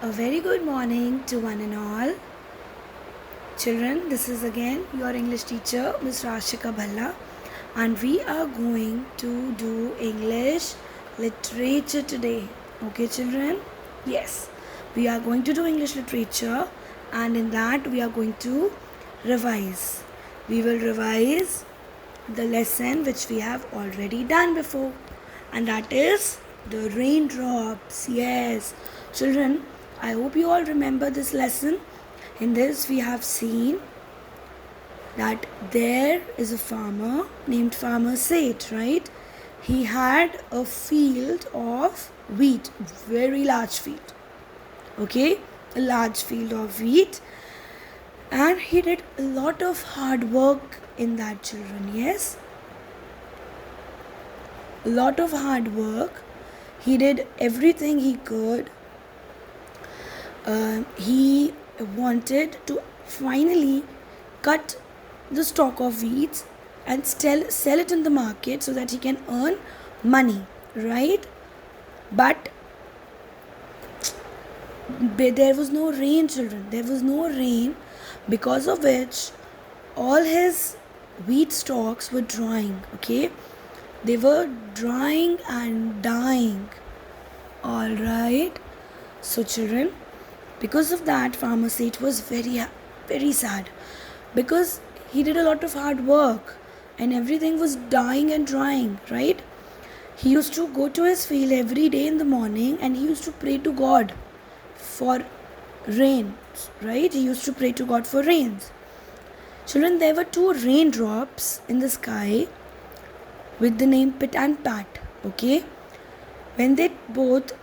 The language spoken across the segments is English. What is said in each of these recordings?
A very good morning to one and all. Children, this is again your English teacher, Ms. Rashika Bhalla, and we are going to do English literature today. Okay, children? Yes, we are going to do English literature, and in that, we are going to revise. We will revise the lesson which we have already done before, and that is the raindrops. Yes, children, I hope you all remember this lesson. In this, we have seen that there is a farmer named Farmer Seth, right? He had a field of wheat, very large field. Okay, a large field of wheat, and he did a lot of hard work in that, children. Yes, a lot of hard work. He did everything he could. He wanted to finally cut the stock of wheats and sell it in the market so that he can earn money, right? But there was no rain, children. There was no rain, because of which all his wheat stalks were drying. Okay, they were drying and dying. All right. So, children, because of that, Farmer Seth was very sad, because he did a lot of hard work and everything was dying and drying, right? He used to go to his field every day in the morning and he used to pray to God for rains, right? He used to pray to God for rains. Children, there were two raindrops in the sky with the name Pit and Pat, okay? When they both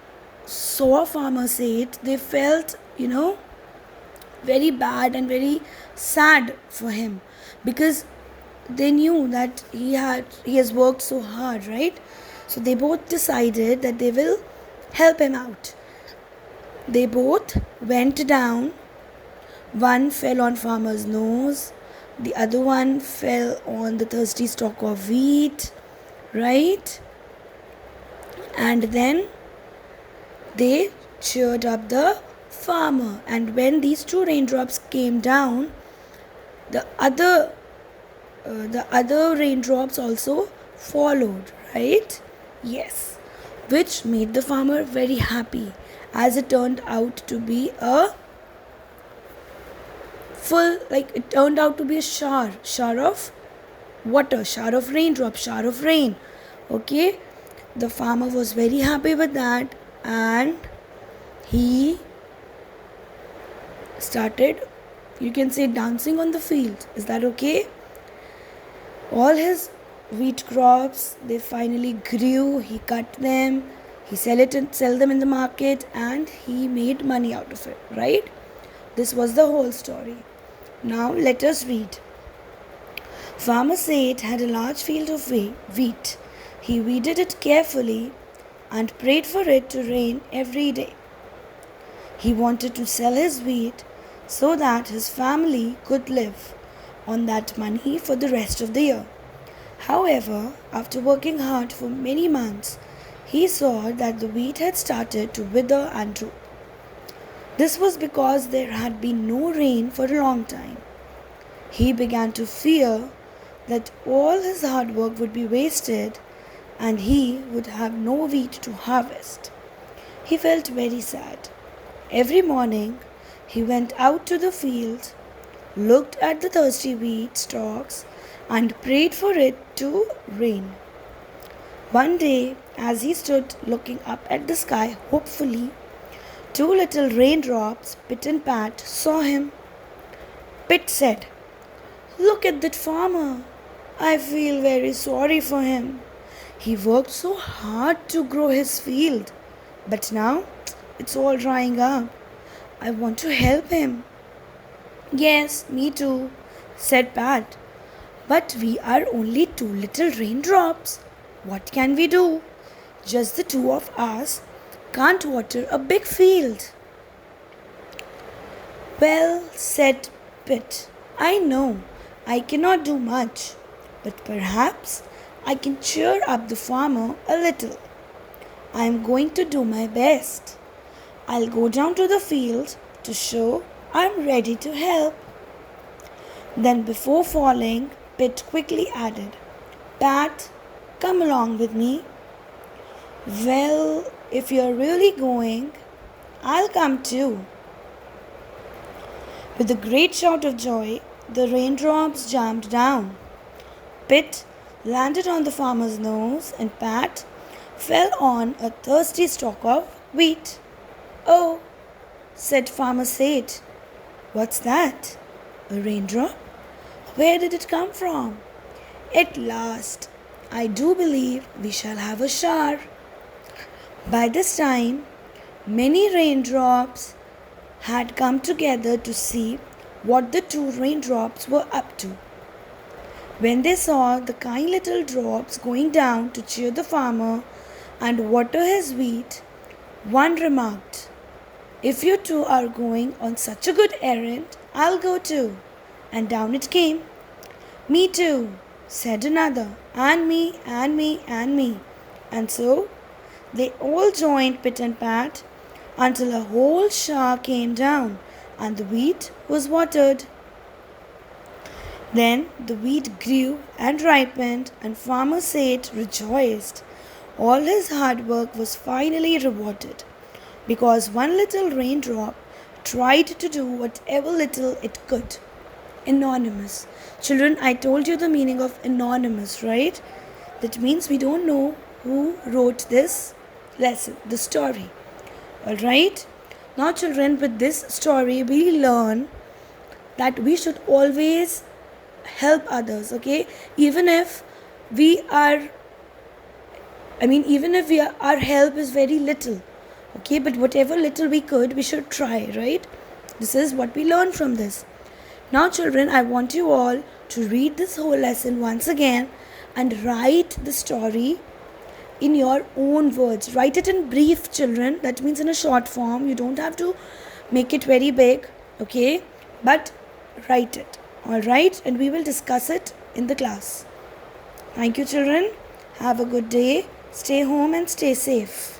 saw Farmer Seth, they felt, very bad and very sad for him, because they knew that he has worked so hard, right? So they both decided that they will help him out. They both went down. One fell on Farmer's nose, the other one fell on the thirsty stalk of wheat, right? And then they cheered up the farmer, and when these two raindrops came down, the other raindrops also followed, right? Yes, which made the farmer very happy, as it turned out to be a shower of water, shower of raindrops, shower of rain. Okay, the farmer was very happy with that, and he started, you can say, dancing on the field. Is that okay? All his wheat crops, they finally grew. He cut them, he sell them in the market, and he made money out of it, right? This was the whole story. Now let us read. Farmer Seth had a large field of wheat. He weeded it carefully and prayed for it to rain every day. He wanted to sell his wheat so that his family could live on that money for the rest of the year. However, after working hard for many months, he saw that the wheat had started to wither and droop. This was because there had been no rain for a long time. He began to fear that all his hard work would be wasted and he would have no wheat to harvest. He felt very sad. Every morning, he went out to the field, looked at the thirsty wheat stalks, and prayed for it to rain. One day, as he stood looking up at the sky hopefully, two little raindrops, Pit and Pat, saw him. Pit said, "Look at that farmer. I feel very sorry for him. He worked so hard to grow his field, but now it's all drying up. I want to help him." "Yes, me too," said Pat. "But we are only two little raindrops. What can we do? Just the two of us can't water a big field." "Well," said Pit, "I know I cannot do much, but perhaps I can cheer up the farmer a little. I am going to do my best. I'll go down to the field to show I'm ready to help. Then, before falling, Pit quickly added, Pat, come along with me. Well, if you're really going, I'll come too. With a great shout of joy, the raindrops jumped down. Pit landed on the farmer's nose and Pat fell on a thirsty stalk of wheat. Oh, said Farmer Sage. What's that? A raindrop? Where did it come from? At last, I do believe we shall have a shower. By this time, many raindrops had come together to see what the two raindrops were up to. When they saw the kind little drops going down to cheer the farmer and water his wheat, one remarked, If you two are going on such a good errand, I'll go too. And down it came. Me too, said another, and me, and me, and me. And so they all joined Pit and Pat until a whole shower came down and the wheat was watered. Then the wheat grew and ripened, and Farmer Sage rejoiced. All his hard work was finally rewarded because one little raindrop tried to do whatever little it could. Anonymous. Children, I told you the meaning of anonymous, right? That means we don't know who wrote this lesson, the story. Alright? Now, children, with this story, we learn that we should always help others, okay? Even if our help is very little, okay? But whatever little we could, we should try, right? This is what we learn from this. Now, children, I want you all to read this whole lesson once again and write the story in your own words. Write it in brief, children. That means in a short form. You don't have to make it very big, okay? But write it, all right? And we will discuss it in the class. Thank you, children. Have a good day. Stay home and stay safe.